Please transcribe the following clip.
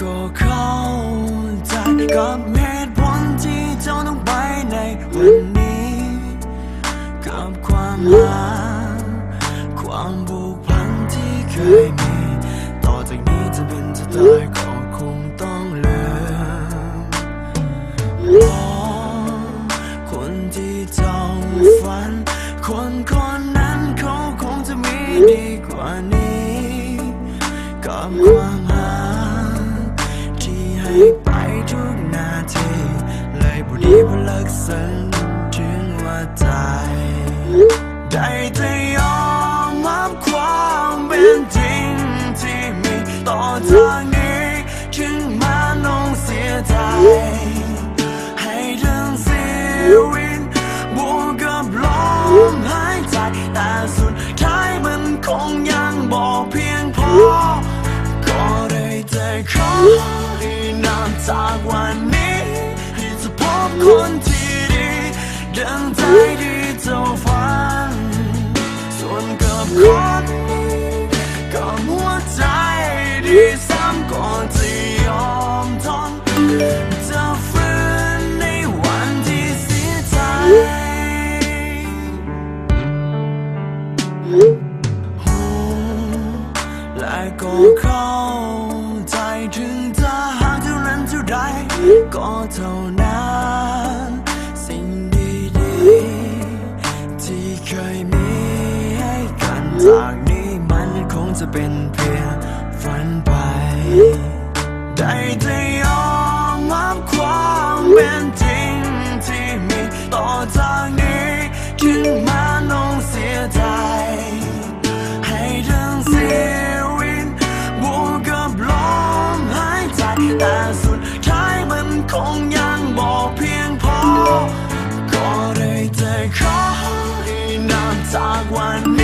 ก็เข้าใจกับเหตุผลที่เจ้าต้องไปในวันนี้กับความรักความผูกพันที่เคยมีต่อจากนี้จะเป็นจะตายก็คงต้องลืมคนที่เจ้าฝันคนนั้นเขาคงจะมีดีกว่านี้กับความรักที่ให้ไปทุกนาทีเลยพอดีพลักษณถึงว่าใจได้จะยอมรับความเป็นจริงที่มีต่อจากนี้ถึงแม้ต้องเสียใจให้ทั้งชีวิตบวกกับลมหายใจแต่สุดท้ายมันคงยังบอกเพียงพอก็ได้แต่ขอให้นับจากวันนี้ที่จะพบคนที่ดีดังใจที่เจ้าฝันส่วนกับคนนี้ก็หัวใจที่ซ้ำก่อนจะยอมทนจะฝืนในวันที่เสียใจและก็เข้าใจถึงจะหากเท่านั้นเท่าใดก็เท่านั้นสิ่งดีๆที่เคยมีให้กันจากนี้มันคงจะเป็นเพียงฝันไปได้แต่ยอมรับความเป็นจริงที่มีต่อจากนี้ถึงแม้ต้องเสียใจให้ทั้งชีวิตบวกกับลมหายใจแต่สุดท้ายมันคงยังบอกเพียงพอก็ได้แต่ขอให้นับจากวันนี้